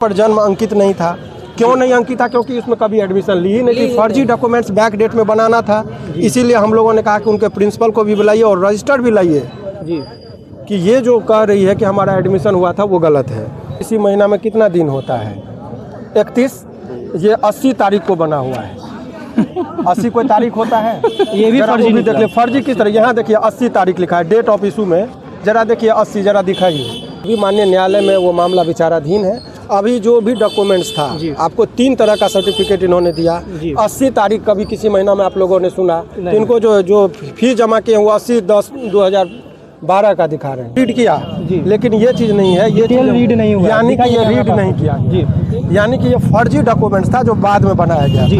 पर जन्म अंकित नहीं था। क्यों नहीं अंकित था? क्योंकि उसमें कभी एडमिशन ली ही नहीं थी। फर्जी डॉक्यूमेंट्स बैक डेट में बनाना था। इसीलिए हम लोगों ने कहा कि उनके प्रिंसिपल को भी बुलाइए और रजिस्टर भी लाइए जी कि ये जो कह रही है कि हमारा एडमिशन हुआ था वो गलत है। इसी महीना में कितना दिन होता है? 31। ये 80 तारीख को बना हुआ है। 80 कोई तारीख होता है? ये भी फर्जी देख लिया। फर्जी किस तरह? यहाँ देखिए 80 तारीख लिखा है डेट ऑफ इशू में। जरा देखिए 80 जरा दिखाइए। अभी माननीय न्यायालय में वो मामला विचाराधीन है। अभी जो भी डॉक्यूमेंट्स था आपको 3 तरह का सर्टिफिकेट इन्होंने दिया। 80 तारीख कभी किसी महीना में आप लोगों ने सुना तो इनको जो फीस जमा किए वो 80/10/2012 का दिखा रहे हैं। रीड किया लेकिन ये चीज़ नहीं है। ये रीड नहीं हुआ, यानी कि ये रीड नहीं किया यानी कि ये फर्जी डॉक्यूमेंट्स था जो बाद में बनाया गया जी।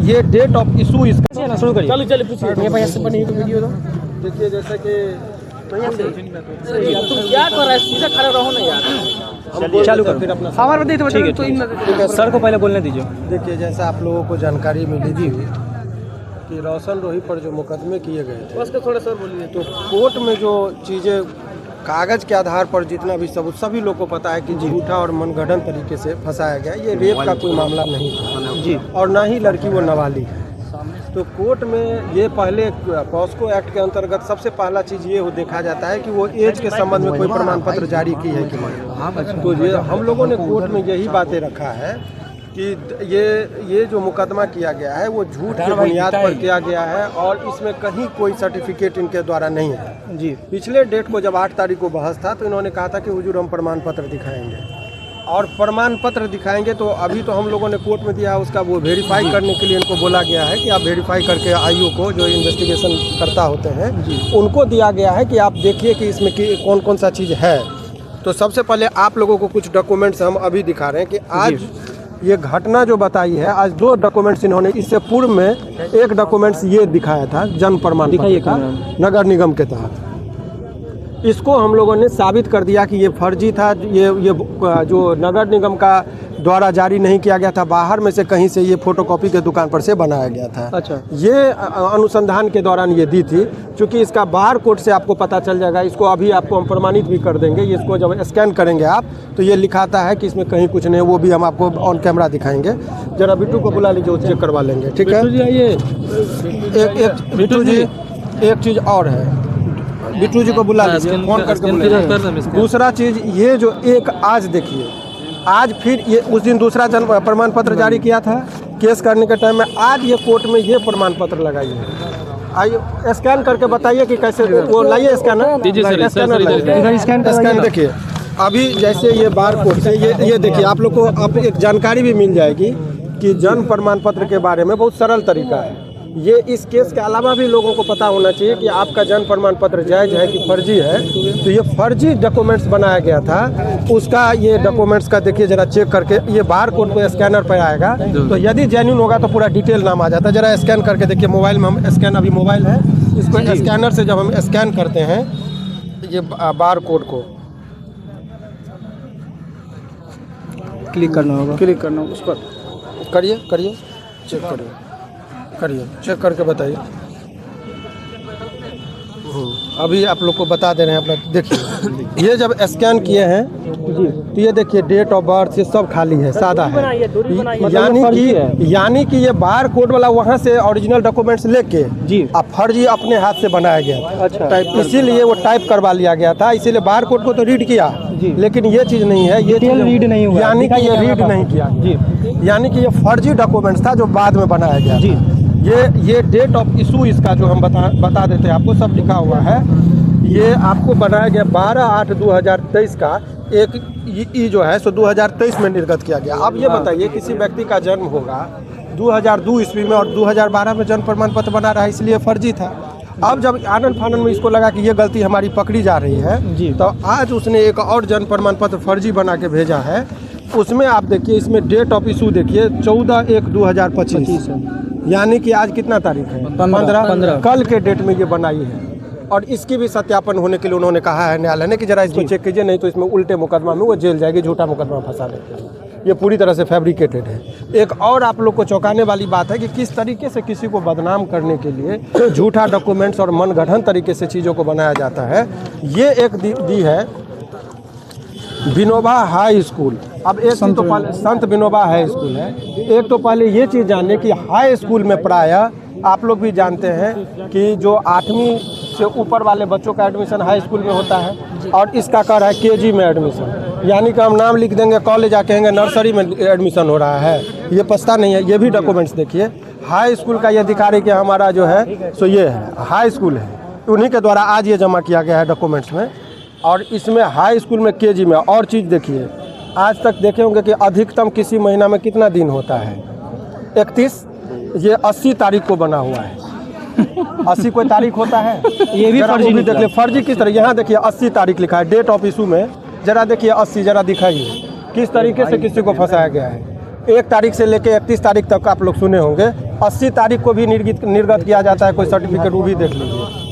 ये डेट ऑफ इशू इसका शुरू करिए। चलो पूछिए भैया से बनी तो वीडियो दो। देखिए जैसे कि तुम क्या कर रहे? सीधा खड़े रहो ना यार। चालू करो। फिर अपना हमारे बताइए तो ठीक है सर को पहले बोलने दीजिए। देखिए जैसा आप लोगों को जानकारी मिली थी कि रोशन रोही पर जो मुकदमे किए गए थे बस के थोड़ा सर बोलिए। तो कोर्ट में जो चीज़ें कागज़ के आधार पर जितना भी सबूत सभी लोग को पता है कि झूठा और मनगढ़ंत तरीके से फंसाया गया। ये रेप का कोई मामला नहीं था जी और ना ही लड़की वो नाबालिग है। तो कोर्ट में ये पहले पॉस्को एक्ट के अंतर्गत सबसे पहला चीज़ ये देखा जाता है कि वो एज के संबंध में कोई प्रमाण पत्र जारी की है कि नहीं। तो ये हम लोगों ने कोर्ट में यही बातें रखा है कि ये जो मुकदमा किया गया है वो झूठ की बुनियाद पर किया गया है और इसमें कहीं कोई सर्टिफिकेट इनके द्वारा नहीं है जी। पिछले डेट को जब 8 तारीख को बहस था तो इन्होंने कहा था कि हुजूर हम प्रमाण पत्र दिखाएंगे और प्रमाण पत्र दिखाएंगे। तो अभी तो हम लोगों ने कोर्ट में दिया उसका वो वेरीफाई करने के लिए इनको बोला गया है कि आप वेरीफाई करके आईओ को जो इन्वेस्टिगेशन करता होते हैं उनको दिया गया है कि आप देखिए कि इसमें कौन कौन सा चीज़ है। तो सबसे पहले आप लोगों को कुछ डॉक्यूमेंट्स हम अभी दिखा रहे हैं कि आज ये घटना जो बताई है। आज 2 डॉक्यूमेंट्स इन्होंने इससे पूर्व में एक डॉक्यूमेंट्स ये दिखाया था जन्म प्रमाण पत्र का नगर निगम के तहत। इसको हम लोगों ने साबित कर दिया कि ये फर्जी था। ये जो नगर निगम का द्वारा जारी नहीं किया गया था, बाहर में से कहीं से ये फोटोकॉपी के दुकान पर से बनाया गया था। अच्छा। ये अनुसंधान के दौरान ये दी थी। क्योंकि इसका बार कोड से आपको पता चल जाएगा। इसको अभी आपको हम प्रमाणित भी कर देंगे। इसको जब स्कैन करेंगे आप तो ये लिखाता है कि इसमें कहीं कुछ नहीं। वो भी हम आपको ऑन कैमरा दिखाएंगे। जरा बिट्टू को बुला लीजिए, वो चेक करवा लेंगे। ठीक है बिट्टू जी एक चीज़ और है, बिट्टू जी को बुला लीजिए, फोन करके बुलाइए। दूसरा चीज़ ये जो एक आज देखिए, आज फिर ये उस दिन दूसरा जन्म प्रमाण पत्र जारी किया था केस करने के टाइम में। आज ये कोर्ट में ये प्रमाण पत्र लगाइए। आइए स्कैन करके बताइए कि कैसे वो लाइए स्कैनर। स्कैन देखिए अभी जैसे ये बार कोड से ये देखिए आप लोग को अब एक जानकारी भी मिल जाएगी कि जन्म प्रमाण पत्र के बारे में बहुत सरल तरीका है। ये इस केस के अलावा भी लोगों को पता होना चाहिए कि आपका जन्म प्रमाण पत्र जायज़ है कि फर्जी है। तो ये फर्जी डॉक्यूमेंट्स बनाया गया था। उसका ये डॉक्यूमेंट्स का देखिए जरा चेक करके ये बार कोड को स्कैनर पर आएगा। तो यदि जेन्युइन होगा तो पूरा डिटेल नाम आ जाता है। जरा स्कैन करके देखिए मोबाइल में हम स्कैन, अभी मोबाइल है, इसको स्कैनर से जब हम स्कैन करते हैं ये बार कोड को क्लिक करना होगा उस पर। करिए चेक करके बताइए। अभी आप लोग को बता दे रहे हैं अपना। देखिए ये जब स्कैन किए हैं तो ये देखिए डेट ऑफ बर्थ ये सब खाली है, सादा है। यानी कि ये बार कोड वाला वहाँ से ओरिजिनल डॉक्यूमेंट्स लेके अब फर्जी अपने हाथ से बनाया गया। अच्छा। इसीलिए वो टाइप करवा लिया गया था। इसीलिए बार कोड को तो रीड किया लेकिन ये चीज़ नहीं है। ये रीड नहीं हुआ, यानी कि ये रीड नहीं किया यानी कि ये फर्जी डॉक्यूमेंट्स था जो बाद में बनाया गया। ये डेट ऑफ इशू इसका जो हम बता देते हैं आपको, सब लिखा हुआ है। ये आपको बनाया गया 12/8/2023 का एक जो है सो 2023 में निर्गत किया गया। अब ये बताइए किसी व्यक्ति का जन्म होगा 2002 ईस्वी में और 2012 में जन्म प्रमाण पत्र बना रहा है, इसलिए फर्जी था। अब जब आनंद फानन में इसको लगा कि ये गलती हमारी पकड़ी जा रही है तो आज उसने एक और जन्म प्रमाण पत्र फर्जी बना के भेजा है। उसमें आप देखिए इसमें डेट ऑफ इशू देखिए 14/1/2025 यानी कि आज कितना तारीख है? 15। कल के डेट में ये बनाई है और इसकी भी सत्यापन होने के लिए उन्होंने कहा है न्यायालय ने कि जरा इसको चेक कीजिए, नहीं तो इसमें उल्टे मुकदमा में वो जेल जाएगी, झूठा मुकदमा फंसा देते हैं। ये पूरी तरह से फैब्रिकेटेड है। एक और आप लोग को चौंकाने वाली बात है कि किस तरीके से किसी को बदनाम करने के लिए झूठा डॉक्यूमेंट्स और मनगढ़ंत तरीके से चीज़ों को बनाया जाता है। ये एक दी है विनोबा हाई स्कूल। अब एक चीज़ तो पहले संत विनोबा हाई स्कूल है। एक तो पहले ये चीज़ जानने कि हाई स्कूल में प्रायः आप लोग भी जानते हैं कि जो 8वीं से ऊपर वाले बच्चों का एडमिशन हाई स्कूल में होता है और इसका कर है केजी में एडमिशन, यानी कि हम नाम लिख देंगे कॉलेज आके कहेंगे नर्सरी में एडमिशन हो रहा है, ये पछता नहीं है। ये भी डॉक्यूमेंट्स देखिए, हाई स्कूल का ये दिखा रही कि हमारा जो है सो ये है हाई स्कूल है, उन्हीं के द्वारा आज ये जमा किया गया है डॉक्यूमेंट्स में। और इसमें हाई स्कूल में केजी में और चीज़ देखिए, आज तक देखे होंगे कि अधिकतम किसी महीना में कितना दिन होता है 31, ये 80 तारीख को बना हुआ है। 80 कोई तारीख होता है, ये भी फर्जी देख ले, फर्जी किस तरह। यहाँ देखिए 80 तारीख लिखा है, डेट ऑफ इशू में जरा देखिए 80 जरा दिखाइए किस तरीके से किसी को फंसाया गया है। 1 तारीख से लेकर 31 तारीख तक आप लोग सुने होंगे, 80 तारीख को भी निर्गत किया जाता है कोई सर्टिफिकेट, वो भी देख लीजिए।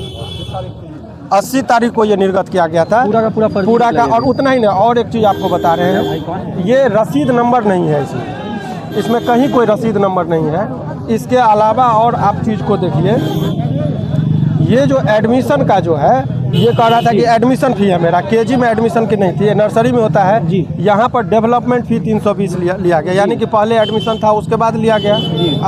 80 तारीख को ये निर्गत किया गया था पूरा का। और उतना ही नहीं, और एक चीज़ आपको बता रहे हैं, ये रसीद नंबर नहीं है इसमें कहीं कोई रसीद नंबर नहीं है। इसके अलावा और आप चीज़ को देखिए, ये जो एडमिशन का जो है, ये कह रहा था कि एडमिशन फ़ी है मेरा, केजी में एडमिशन की नहीं थी, ये नर्सरी में होता है जी। यहाँ पर डेवलपमेंट फ़ी 320 लिया गया, यानी कि पहले एडमिशन था उसके बाद लिया गया।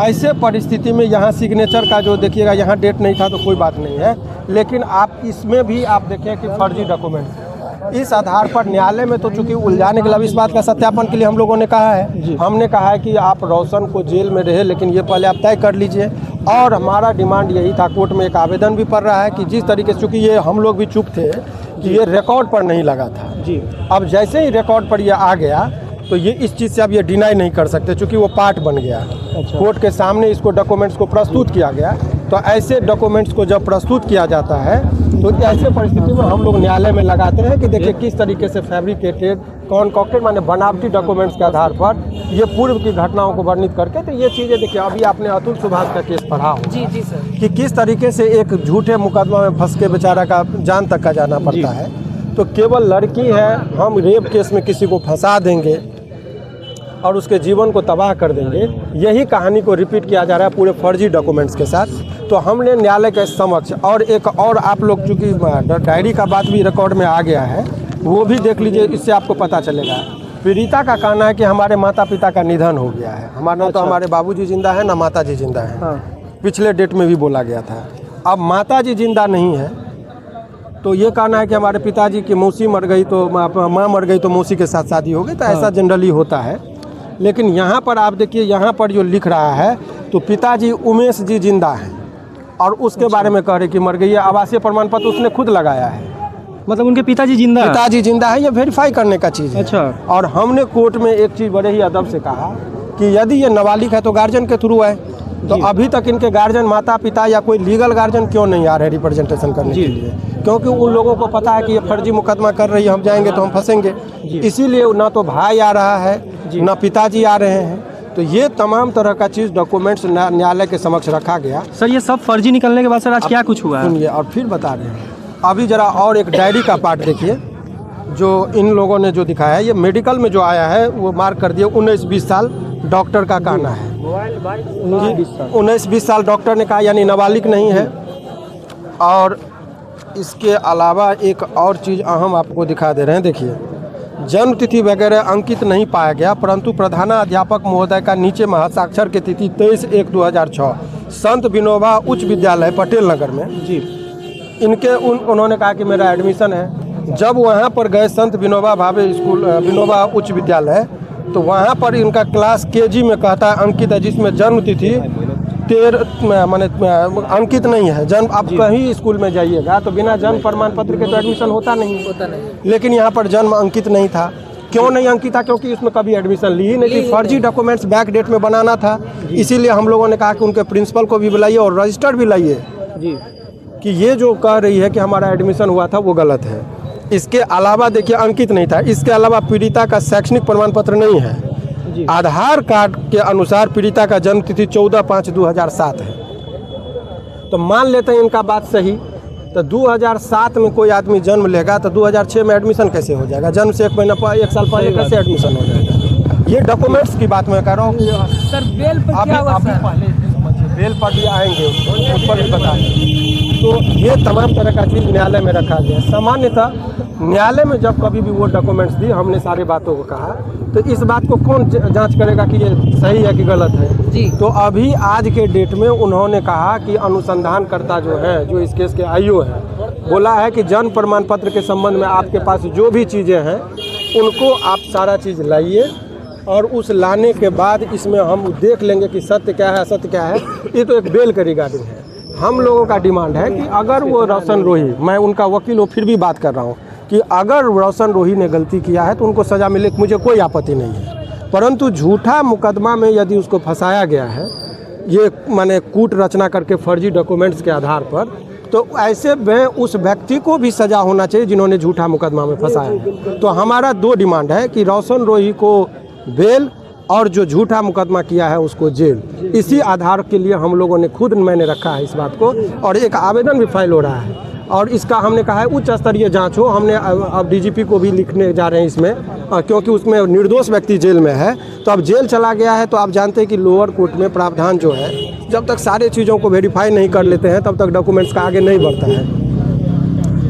ऐसे परिस्थिति में यहाँ सिग्नेचर का जो देखिएगा, यहाँ डेट नहीं था तो कोई बात नहीं है, लेकिन आप इसमें भी आप देखें कि फर्जी डॉक्यूमेंट। इस आधार पर न्यायालय में तो चूंकि उलझाने के लिए इस बात का सत्यापन के लिए हम लोगों ने कहा है, हमने कहा है कि आप रोशन को जेल में रहे, लेकिन ये पहले आप तय कर लीजिए। और हमारा डिमांड यही था, कोर्ट में एक आवेदन भी पड़ रहा है कि जिस तरीके से, चूँकि ये हम लोग भी चूक थे कि ये रिकॉर्ड पर नहीं लगा था जी, अब जैसे ही रिकॉर्ड पर ये आ गया तो ये इस चीज़ से अब ये डिनाई नहीं कर सकते, चूँकि वो पार्ट बन गया। अच्छा। कोर्ट के सामने इसको डॉक्यूमेंट्स को प्रस्तुत किया गया, तो ऐसे डॉक्यूमेंट्स को जब प्रस्तुत किया जाता है तो ऐसे परिस्थिति में हम लोग न्यायालय में लगाते हैं कि देखिए किस तरीके से फैब्रिकेटेड कॉन्कॉक्टेड माने बनावटी डॉक्यूमेंट्स के आधार पर ये पूर्व की घटनाओं को वर्णित करके, तो ये चीज़ें देखिए, अभी आपने अतुल सुभाष का केस पढ़ा हो जी सर, कि किस तरीके से एक झूठे मुकदमा में फंस के बेचारा का जान तक का जाना पड़ता है। तो केवल लड़की है, हम रेप केस में किसी को फंसा देंगे और उसके जीवन को तबाह कर देंगे, यही कहानी को रिपीट किया जा रहा है पूरे फर्जी डॉक्यूमेंट्स के साथ। तो हमने न्यायालय के समक्ष, और एक और आप लोग चूँकि डायरी का बात भी रिकॉर्ड में आ गया है, वो भी देख लीजिए, इससे आपको पता चलेगा। पीड़िता का कहना है कि हमारे माता पिता का निधन हो गया है, हमारा तो हमारे बाबूजी जिंदा है ना माता जी जिंदा है। हाँ। पिछले डेट में भी बोला गया था। अब माता जी जिंदा नहीं है तो ये कहना है कि हमारे पिताजी की मौसी मर गई तो माँ मर गई तो मौसी के साथ शादी हो गई, तो ऐसा जनरली होता है। लेकिन यहाँ पर आप देखिए, यहाँ पर जो लिख रहा है तो पिताजी उमेश जी जिंदा हैं और उसके बारे में कह रहे कि मर गई है। आवासीय प्रमाण पत्र उसने खुद लगाया है, मतलब उनके पिताजी जिंदा है, ये वेरीफाई करने का चीज़ है। अच्छा। और हमने कोर्ट में एक चीज़ बड़े ही अदब से कहा कि यदि ये नाबालिग है तो गार्जियन के थ्रू है, तो अभी तक इनके गार्जियन माता पिता या कोई लीगल गार्जियन क्यों नहीं आ रहे रिप्रेजेंटेशन करने के लिए? क्योंकि उन लोगों को पता है कि ये फर्जी मुकदमा कर रही है, हम जाएंगे तो हम फंसेंगे, इसीलिए ना तो भाई आ रहा है ना पिताजी आ रहे हैं। तो ये तमाम तरह का चीज़ डॉक्यूमेंट्स न्यायालय के समक्ष रखा गया। सर ये सब फर्जी निकलने के बाद सर आज क्या कुछ हुआ? सुनिए और फिर बता रहे हैं। अभी जरा और एक डायरी का पार्ट देखिए, जो इन लोगों ने जो दिखाया है, ये मेडिकल में जो आया है वो मार्क कर दिए 19-20 साल डॉक्टर का कहना है। 19-20 साल डॉक्टर ने कहा, यानी नाबालिग नहीं है। और इसके अलावा एक और चीज़ अहम आपको दिखा दे रहे हैं, देखिए जन्म तिथि वगैरह अंकित नहीं पाया गया, परंतु प्रधानाध्यापक महोदय का नीचे में हस्ताक्षर की तिथि 23/1/2006 संत विनोबा उच्च विद्यालय पटेल नगर में जी। इनके उन्होंने कहा कि मेरा एडमिशन है। जब वहाँ पर गए संत विनोबा भावे स्कूल विनोबा उच्च विद्यालय, तो वहाँ पर इनका क्लास केजी में कहता है अंकित है, जिसमें जन्म तिथि 13 माने अंकित नहीं है। जन्म आप कहीं स्कूल में जाइएगा तो बिना जन्म प्रमाण पत्र के तो एडमिशन होता नहीं। लेकिन यहाँ पर जन्म अंकित नहीं था। क्यों नहीं अंकित था? क्योंकि उसमें कभी एडमिशन ली ही नहीं थी। फर्जी डॉक्यूमेंट्स बैक डेट में बनाना था, इसीलिए हम लोगों ने कहा कि उनके प्रिंसिपल को भी बुलाइए और रजिस्टर भी लाइए जी, कि ये जो कह रही है कि हमारा एडमिशन हुआ था वो गलत है। इसके अलावा देखिए अंकित नहीं था। इसके अलावा पीड़िता का शैक्षणिक प्रमाण पत्र नहीं है। आधार कार्ड के अनुसार पीड़िता का जन्म तिथि 14/5/2007 है। तो मान लेते हैं इनका बात सही, तो 2007 में कोई आदमी जन्म लेगा तो 2006 में एडमिशन कैसे हो जाएगा? जन्म से 1 साल पहले कैसे एडमिशन हो जाएगा? ये डॉक्यूमेंट्स की बात मैं कर रहा हूँ सर। बेल पर क्या हुआ सर? बेल पर भी आएंगे, उस पर भी बताएंगे। तो ये तमाम तरह का चीज़ न्यायालय में रखा गया। सामान्यतः न्यायालय में जब कभी भी वो डॉक्यूमेंट्स दी, हमने सारे बातों को कहा, तो इस बात को कौन जांच करेगा कि ये सही है कि गलत है जी। तो अभी आज के डेट में उन्होंने कहा कि अनुसंधानकर्ता जो है, जो इस केस के आईओ है, बोला है कि जन्म प्रमाण पत्र के संबंध में आपके पास जो भी चीज़ें हैं उनको आप सारा चीज़ लाइए, और उस लाने के बाद इसमें हम देख लेंगे कि सत्य क्या है असत्य क्या है। ये तो एक बेल के रिगार्डिंग है। हम लोगों का डिमांड है कि अगर वो रोशन रोही, मैं उनका वकील हूँ फिर भी बात कर रहा हूँ, कि अगर रोशन रोही ने गलती किया है तो उनको सज़ा मिले, मुझे कोई आपत्ति नहीं है। परंतु झूठा मुकदमा में यदि उसको फंसाया गया है, ये माने कूट रचना करके फर्जी डॉक्यूमेंट्स के आधार पर, तो ऐसे में उस व्यक्ति को भी सज़ा होना चाहिए जिन्होंने झूठा मुकदमा में फंसाया है। तो हमारा दो डिमांड है कि रोशन रोही को बेल और जो झूठा मुकदमा किया है उसको जेल। इसी आधार के लिए हम लोगों ने खुद मैंने रखा है इस बात को, और एक आवेदन भी फाइल हो रहा है, और इसका हमने कहा है उच्च स्तरीय जांच हो। हमने अब डीजीपी को भी लिखने जा रहे हैं इसमें, क्योंकि उसमें निर्दोष व्यक्ति जेल में है, तो अब जेल चला गया है। तो आप जानते हैं कि लोअर कोर्ट में प्रावधान जो है, जब तक सारे चीज़ों को वेरीफाई नहीं कर लेते हैं तब तक डॉक्यूमेंट्स का आगे नहीं बढ़ता है।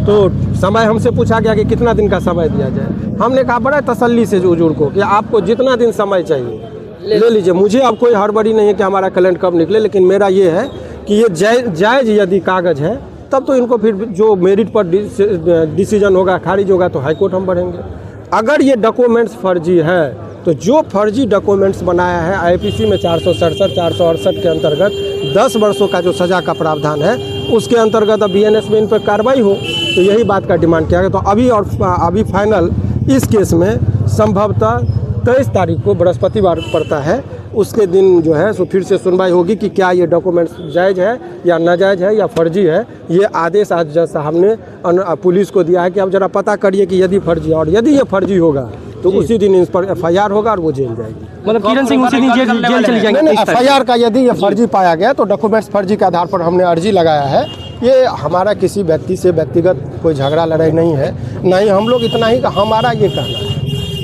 तो समय हमसे पूछा गया कि कितना दिन का समय दिया जाए। हमने कहा बड़ा तसल्ली से हुजूर को कि आपको जितना दिन समय चाहिए ले लीजिए, मुझे अब कोई हड़बड़ी नहीं है कि हमारा कैलेंडर कब निकले, लेकिन मेरा ये है कि ये जायज़ यदि कागज़ है तब तो इनको फिर जो मेरिट पर डिसीजन होगा, खारिज होगा, तो हाईकोर्ट हम बढ़ेंगे। अगर ये डॉक्यूमेंट्स फर्जी है तो जो फर्जी डॉक्यूमेंट्स बनाया है आईपीसी में 467, 468 के अंतर्गत 10 वर्षों का जो सज़ा का प्रावधान है, उसके अंतर्गत अब बीएनएस में इन पर कार्रवाई हो। तो यही बात का डिमांड किया गया। तो अभी फाइनल इस केस में संभवतः 23 तारीख को बृहस्पतिवार पड़ता है, उसके दिन जो है सो फिर से सुनवाई होगी कि क्या ये डॉक्यूमेंट्स जायज़ है या नाजायज़ है या फर्जी है। ये आदेश आज जज साहब ने पुलिस को दिया है कि अब जरा पता करिए कि यदि फर्जी है, और यदि ये फर्जी होगा तो उसी दिन इस पर FIR होगा और वो जेल जाएगी। मतलब किरण सिंह उसी दिन जेल चली जाएंगे। नहीं, FIR का यदि ये फर्जी पाया गया तो डॉक्यूमेंट्स फर्जी के आधार पर हमने अर्जी लगाया है। ये हमारा किसी व्यक्ति से व्यक्तिगत कोई झगड़ा लड़ाई नहीं है, नहीं। हम लोग इतना ही, हमारा ये कहना है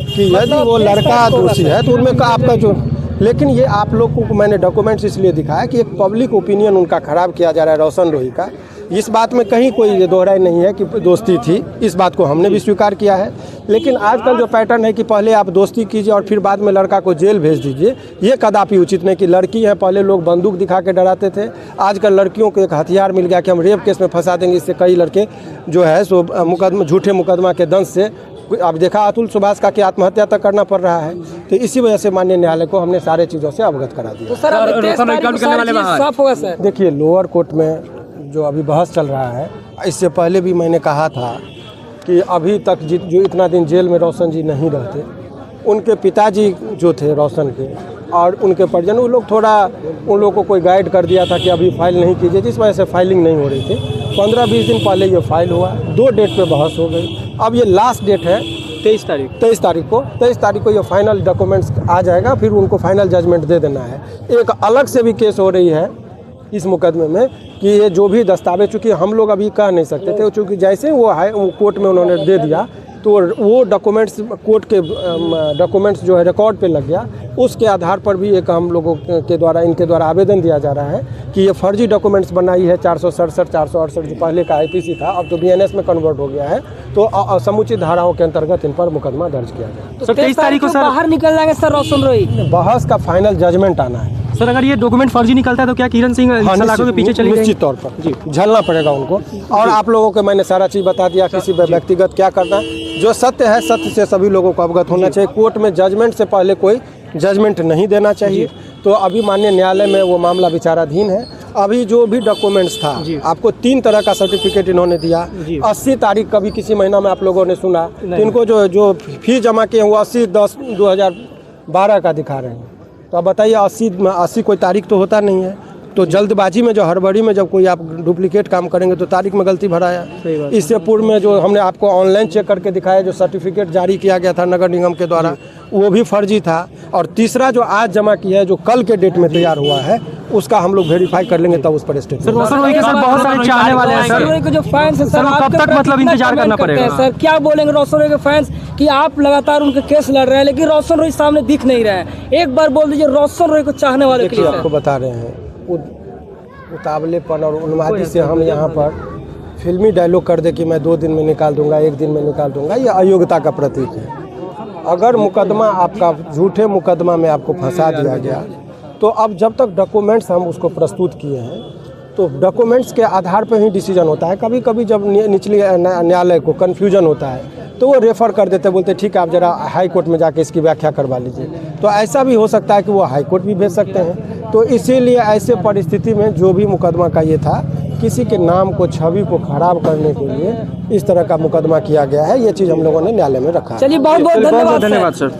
कि यदि वो लड़का दोषी है तो उनमें आपका जो, लेकिन ये आप लोगों को मैंने डॉक्यूमेंट्स इसलिए दिखाया कि एक पब्लिक ओपिनियन उनका ख़राब किया जा रहा है रोशन रोही का। इस बात में कहीं कोई दोहराई नहीं है कि दोस्ती थी, इस बात को हमने भी स्वीकार किया है। लेकिन आजकल जो पैटर्न है कि पहले आप दोस्ती कीजिए और फिर बाद में लड़का को जेल भेज दीजिए, ये कदापि उचित नहीं। कि लड़की है, पहले लोग बंदूक दिखा के डराते थे, आजकल लड़कियों को एक हथियार मिल गया कि हम रेप केस में फंसा देंगे। इससे कई लड़के जो है सो झूठे मुकदमा के दंश से, अब देखा अतुल सुभाष का कि आत्महत्या तक करना पड़ रहा है। तो इसी वजह से माननीय न्यायालय को हमने सारे चीज़ों से अवगत करा दिया। तो सर देखिए, लोअर कोर्ट में जो अभी बहस चल रहा है, इससे पहले भी मैंने कहा था कि अभी तक जो इतना दिन जेल में रोशन जी नहीं रहते, उनके पिताजी जो थे रोशन के और उनके परिजन, वो लोग थोड़ा उन लोगों को कोई गाइड कर दिया था कि अभी फाइल नहीं कीजिए, जिस वजह से फाइलिंग नहीं हो रही थी। 15-20 दिन पहले ये फाइल हुआ, 2 डेट पे बहस हो गई। अब ये लास्ट डेट है 23 तारीख को ये फाइनल डॉक्यूमेंट्स आ जाएगा, फिर उनको फाइनल जजमेंट दे देना है। एक अलग से भी केस हो रही है इस मुकदमे में कि ये जो भी दस्तावेज, चूँकि हम लोग अभी कह नहीं सकते थे, चूँकि जैसे वो कोर्ट में उन्होंने दे दिया तो वो डॉक्यूमेंट्स, कोर्ट के डॉक्यूमेंट्स जो है रिकॉर्ड पे लग गया, उसके आधार पर भी एक हम लोगों के द्वारा, इनके द्वारा आवेदन दिया जा रहा है कि ये फर्जी डॉक्यूमेंट्स बनाई है। 467, 468 जो पहले का आईपीसी था, अब तो बीएनएस में कन्वर्ट हो गया है, तो समुचित धाराओं के अंतर्गत इन पर मुकदमा दर्ज किया जाए। तो 23 तारीख को बाहर निकल जाएंगे सर रोशन रोही, बहस का फाइनल जजमेंट आना है। सर अगर ये डॉक्यूमेंट फर्जी निकलता है तो क्या किरण सिंह सलाखों के पीछे चले जाएंगे? निश्चित तौर पर जी, झलना पड़ेगा उनको। और आप लोगों को मैंने सारा चीज़ बता दिया, किसी व्यक्तिगत क्या करना है। जो सत्य है, सत्य से सभी लोगों को अवगत होना चाहिए। कोर्ट में जजमेंट से पहले कोई जजमेंट नहीं देना चाहिए। तो अभी माननीय न्यायालय में वो मामला विचाराधीन है। अभी जो भी डॉक्यूमेंट्स था, आपको 3 तरह का सर्टिफिकेट इन्होंने दिया। 80 तारीख कभी किसी महीना में आप लोगों ने सुना, तो इनको जो फीस जमा किए हैं वो 80/10/2012 का दिखा रहे हैं। तो अब बताइए, 80 कोई तारीख तो होता नहीं है। तो जल्दबाजी में, जो हड़बड़ी में जब कोई आप डुप्लीकेट काम करेंगे तो तारीख में गलती भराया। इससे पूर्व में जो हमने आपको ऑनलाइन चेक करके दिखाया, जो सर्टिफिकेट जारी किया गया था नगर निगम के द्वारा, वो भी फर्जी था। और तीसरा जो आज जमा किया है, जो कल के डेट में तैयार हुआ है, उसका हम लोग वेरीफाई कर लेंगे, तब उस पर स्टेट। सर बहुत सारे चाहने वाले हैं सर, जो फैंस हैं सर, कब तक मतलब इंतजार करना पड़ेगा? सर क्या बोलेंगे रोशन रोही के फैंस कि आप लगातार उनके केस लड़ रहे हैं, लेकिन रोशन रोही सामने दिख नहीं रहे हैं? एक बार बोल दीजिए रोशन रोही को चाहने वाले के लिए। आपको बता रहे हैं, उतावलेपन और उन्मादी से हम यहाँ पर फिल्मी डायलॉग कर दे कि मैं 2 दिन में निकाल दूंगा, 1 दिन में निकाल दूंगा, ये अयोग्यता का प्रतीक है। अगर मुकदमा आपका झूठे मुकदमा में आपको फंसा दिया गया, तो अब जब तक डॉक्यूमेंट्स हम उसको प्रस्तुत किए हैं, तो डॉक्यूमेंट्स के आधार पर ही डिसीजन होता है। कभी कभी जब निचली न्यायालय को कन्फ्यूजन होता है तो वो रेफ़र कर देते, बोलते ठीक है आप जरा हाई कोर्ट में जाके इसकी व्याख्या करवा लीजिए। तो ऐसा भी हो सकता है कि वो हाई कोर्ट भी भेज सकते हैं। तो इसीलिए ऐसे परिस्थिति में जो भी मुकदमा का ये था, किसी के नाम को, छवि को खराब करने के लिए इस तरह का मुकदमा किया गया है। ये चीज़ हम लोगों ने न्यायालय में रखा है। चलिए बहुत बहुत धन्यवाद सर।